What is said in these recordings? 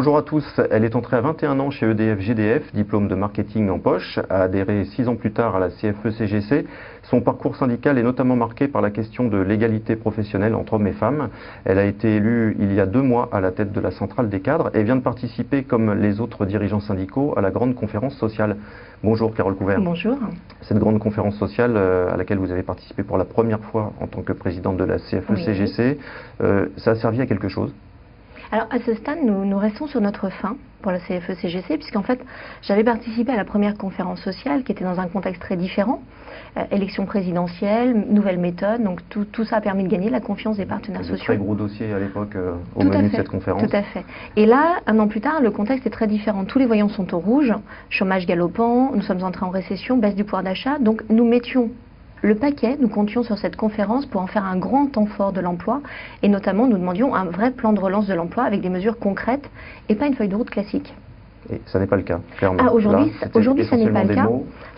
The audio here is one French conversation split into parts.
Bonjour à tous, elle est entrée à 21 ans chez EDF GDF, diplôme de marketing en poche, a adhéré 6 ans plus tard à la CFE-CGC. Son parcours syndical est notamment marqué par la question de l'égalité professionnelle entre hommes et femmes. Elle a été élue il y a 2 mois à la tête de la centrale des cadres et vient de participer, comme les autres dirigeants syndicaux, à la grande conférence sociale. Bonjour Carole Couvert. Bonjour. Cette grande conférence sociale à laquelle vous avez participé pour la première fois en tant que présidente de la CFE-CGC, ça a servi à quelque chose ? Alors à ce stade, nous restons sur notre fin pour la CFE-CGC, puisqu'en fait, j'avais participé à la première conférence sociale qui était dans un contexte très différent. Élection présidentielle, nouvelle méthode, donc tout ça a permis de gagner la confiance des partenaires sociaux. Très gros dossier à l'époque au menu de cette conférence. Tout à fait. Et là, 1 an plus tard, le contexte est très différent. Tous les voyants sont au rouge, chômage galopant, nous sommes entrés en récession, baisse du pouvoir d'achat, donc nous mettions le paquet, nous comptions sur cette conférence pour en faire un grand temps fort de l'emploi et notamment nous demandions un vrai plan de relance de l'emploi avec des mesures concrètes et pas une feuille de route classique. Et ça n'est pas le cas, clairement. Ah, aujourd'hui, ça n'est pas le cas.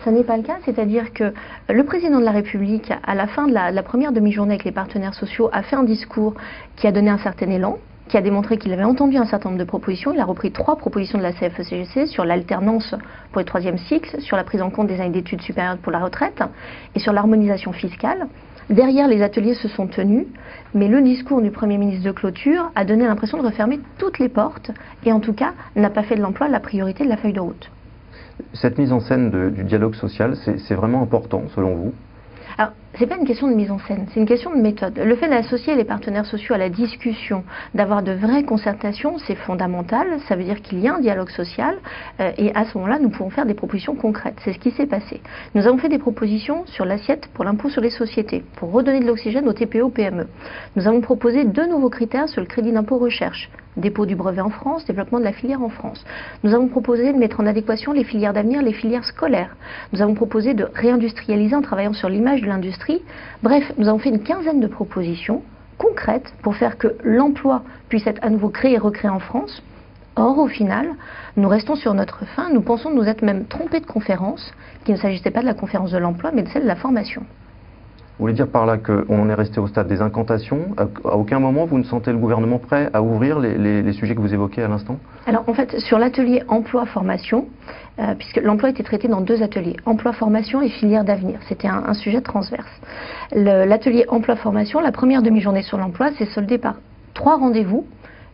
Ça n'est pas le cas, c'est-à-dire que le président de la République, à la fin de la première demi-journée avec les partenaires sociaux, a fait un discours qui a donné un certain élan, qui a démontré qu'il avait entendu un certain nombre de propositions. Il a repris 3 propositions de la CFE-CGC sur l'alternance pour les 3e cycles, sur la prise en compte des années d'études supérieures pour la retraite et sur l'harmonisation fiscale. Derrière, les ateliers se sont tenus, mais le discours du Premier ministre de clôture a donné l'impression de refermer toutes les portes et en tout cas n'a pas fait de l'emploi la priorité de la feuille de route. Cette mise en scène du dialogue social, c'est vraiment important selon vous ? Alors, ce n'est pas une question de mise en scène, c'est une question de méthode. Le fait d'associer les partenaires sociaux à la discussion, d'avoir de vraies concertations, c'est fondamental. Ça veut dire qu'il y a un dialogue social et à ce moment-là, nous pouvons faire des propositions concrètes. C'est ce qui s'est passé. Nous avons fait des propositions sur l'assiette pour l'impôt sur les sociétés, pour redonner de l'oxygène aux TPE, PME. Nous avons proposé 2 nouveaux critères sur le crédit d'impôt recherche. Dépôt du brevet en France, développement de la filière en France. Nous avons proposé de mettre en adéquation les filières d'avenir, les filières scolaires. Nous avons proposé de réindustrialiser en travaillant sur l'image de l'industrie. Bref, nous avons fait une quinzaine de propositions concrètes pour faire que l'emploi puisse être à nouveau créé et recréé en France. Or, au final, nous restons sur notre fin. Nous pensons nous être même trompés de conférence, qu'il ne s'agissait pas de la conférence de l'emploi, mais de celle de la formation. Vous voulez dire par là qu'on en est resté au stade des incantations? À aucun moment vous ne sentez le gouvernement prêt à ouvrir les sujets que vous évoquez à l'instant? Alors en fait, sur l'atelier emploi-formation, puisque l'emploi était traité dans 2 ateliers, emploi-formation et filière d'avenir, c'était un sujet transverse. L'atelier emploi-formation, la première demi-journée sur l'emploi, s'est soldée par 3 rendez-vous,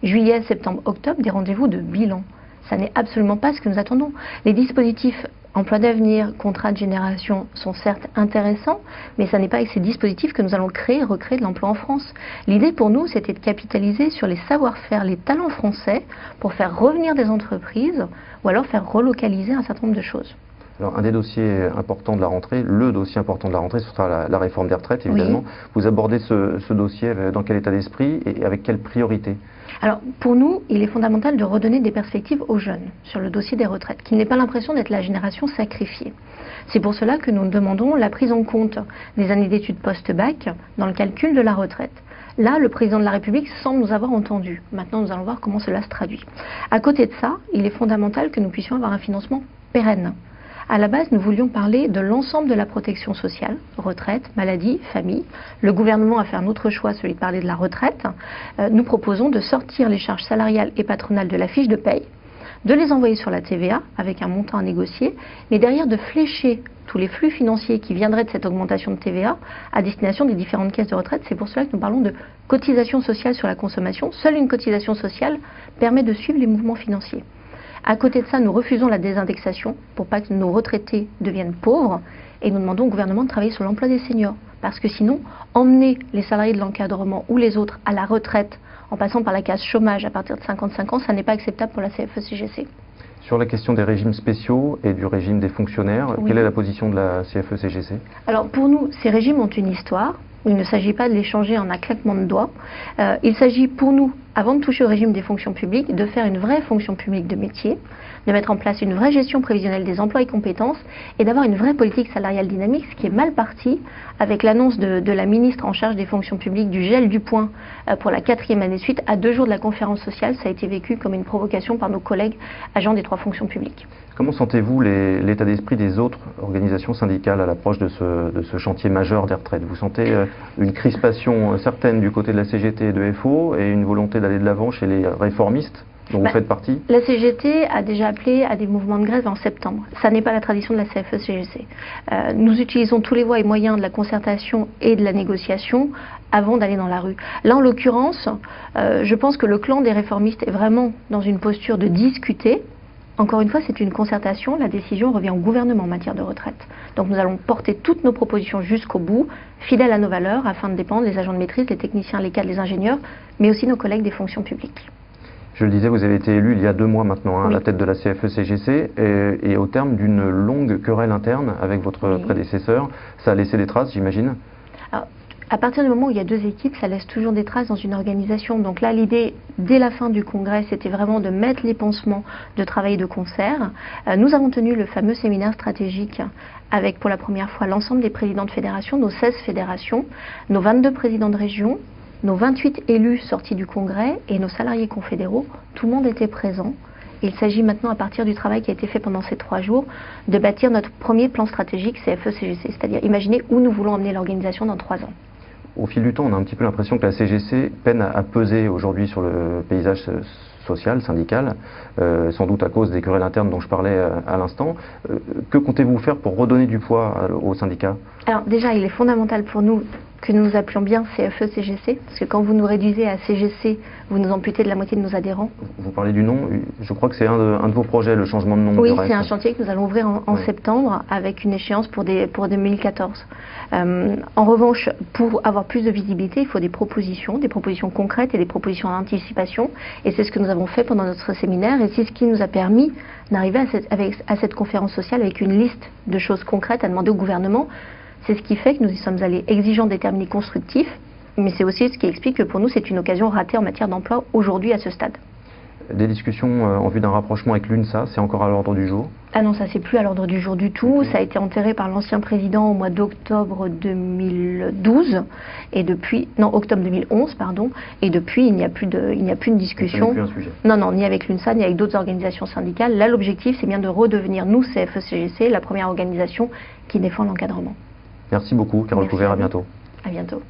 juillet, septembre, octobre, des rendez-vous de bilan. Ça n'est absolument pas ce que nous attendons. Les dispositifs emploi d'avenir, contrat de génération sont certes intéressants, mais ce n'est pas avec ces dispositifs que nous allons créer et recréer de l'emploi en France. L'idée pour nous, c'était de capitaliser sur les savoir-faire, les talents français pour faire revenir des entreprises ou alors faire relocaliser un certain nombre de choses. Alors, un des dossiers importants de la rentrée, le dossier important de la rentrée, ce sera la réforme des retraites, évidemment. Oui. Vous abordez ce dossier dans quel état d'esprit et avec quelle priorité? Alors, pour nous, il est fondamental de redonner des perspectives aux jeunes sur le dossier des retraites, qu'ils n'aient pas l'impression d'être la génération sacrifiée. C'est pour cela que nous demandons la prise en compte des années d'études post-bac dans le calcul de la retraite. Là, le président de la République semble nous avoir entendus. Maintenant, nous allons voir comment cela se traduit. À côté de ça, il est fondamental que nous puissions avoir un financement pérenne. À la base, nous voulions parler de l'ensemble de la protection sociale, retraite, maladie, famille. Le gouvernement a fait un autre choix, celui de parler de la retraite. Nous proposons de sortir les charges salariales et patronales de la fiche de paye, de les envoyer sur la TVA avec un montant à négocier, mais derrière de flécher tous les flux financiers qui viendraient de cette augmentation de TVA à destination des différentes caisses de retraite. C'est pour cela que nous parlons de cotisation sociale sur la consommation. Seule une cotisation sociale permet de suivre les mouvements financiers. À côté de ça, nous refusons la désindexation pour pas que nos retraités deviennent pauvres et nous demandons au gouvernement de travailler sur l'emploi des seniors. Parce que sinon, emmener les salariés de l'encadrement ou les autres à la retraite en passant par la case chômage à partir de 55 ans, ça n'est pas acceptable pour la CFE-CGC. Sur la question des régimes spéciaux et du régime des fonctionnaires, oui. Quelle est la position de la CFE-CGC? Alors pour nous, ces régimes ont une histoire. Il ne s'agit pas de les changer en un claquement de doigts. Il s'agit pour nous, avant de toucher au régime des fonctions publiques, de faire une vraie fonction publique de métier, de mettre en place une vraie gestion prévisionnelle des emplois et compétences et d'avoir une vraie politique salariale dynamique, ce qui est mal parti avec l'annonce de la ministre en charge des fonctions publiques du gel du point pour la 4e année de suite. À 2 jours de la conférence sociale, ça a été vécu comme une provocation par nos collègues agents des 3 fonctions publiques. Comment sentez-vous l'état d'esprit des autres organisations syndicales à l'approche de ce chantier majeur des retraites? Vous sentez une crispation certaine du côté de la CGT et de FO et une volonté d'aller de l'avant chez les réformistes dont vous faites partie? La CGT a déjà appelé à des mouvements de grève en septembre. Ça n'est pas la tradition de la CFE-CGC. Nous utilisons tous les voies et moyens de la concertation et de la négociation avant d'aller dans la rue. Là, en l'occurrence, je pense que le clan des réformistes est vraiment dans une posture de discuter. Encore une fois, c'est une concertation, la décision revient au gouvernement en matière de retraite. Donc nous allons porter toutes nos propositions jusqu'au bout, fidèles à nos valeurs, afin de défendre les agents de maîtrise, les techniciens, les cadres, les ingénieurs, mais aussi nos collègues des fonctions publiques. Je le disais, vous avez été élu il y a 2 mois maintenant, à oui. la tête de la CFE-CGC, et au terme d'une longue querelle interne avec votre prédécesseur, ça a laissé des traces, j'imagine? À partir du moment où il y a 2 équipes, ça laisse toujours des traces dans une organisation. Donc là, l'idée, dès la fin du congrès, c'était vraiment de mettre les pansements, de travailler de concert. Nous avons tenu le fameux séminaire stratégique avec, pour la première fois, l'ensemble des présidents de fédération, nos 16 fédérations, nos 22 présidents de région, nos 28 élus sortis du congrès et nos salariés confédéraux. Tout le monde était présent. Il s'agit maintenant, à partir du travail qui a été fait pendant ces 3 jours, de bâtir notre premier plan stratégique CFE-CGC, c'est-à-dire imaginer où nous voulons emmener l'organisation dans 3 ans. Au fil du temps, on a un petit peu l'impression que la CGC peine à peser aujourd'hui sur le paysage social, syndical, sans doute à cause des querelles internes dont je parlais à l'instant. Que comptez-vous faire pour redonner du poids aux syndicats? Alors déjà, il est fondamental pour nous que nous nous appelions bien CFE-CGC, parce que quand vous nous réduisez à CGC, vous nous amputez de la moitié de nos adhérents. Vous parlez du nom, je crois que c'est un de vos projets, le changement de nom. Oui, c'est un chantier que nous allons ouvrir en septembre, avec une échéance pour 2014. En revanche, pour avoir plus de visibilité, il faut des propositions concrètes et des propositions d'anticipation, et c'est ce que nous avons fait pendant notre séminaire, et c'est ce qui nous a permis d'arriver à cette conférence sociale avec une liste de choses concrètes à demander au gouvernement. C'est ce qui fait que nous y sommes allés exigeants, déterminés, constructifs, mais c'est aussi ce qui explique que pour nous c'est une occasion ratée en matière d'emploi aujourd'hui à ce stade. Des discussions en vue d'un rapprochement avec l'UNSA, c'est encore à l'ordre du jour? Ah non, ça c'est plus à l'ordre du jour du tout. Okay. Ça a été enterré par l'ancien président au mois d'octobre 2012 et depuis, non, octobre 2011 pardon, et depuis il n'y a plus de discussion. Plus un sujet. Non, ni avec l'UNSA ni avec d'autres organisations syndicales. Là l'objectif c'est bien de redevenir nous CFE-CGC la première organisation qui défend l'encadrement. Merci beaucoup, Carole Couvert, à bientôt. À bientôt.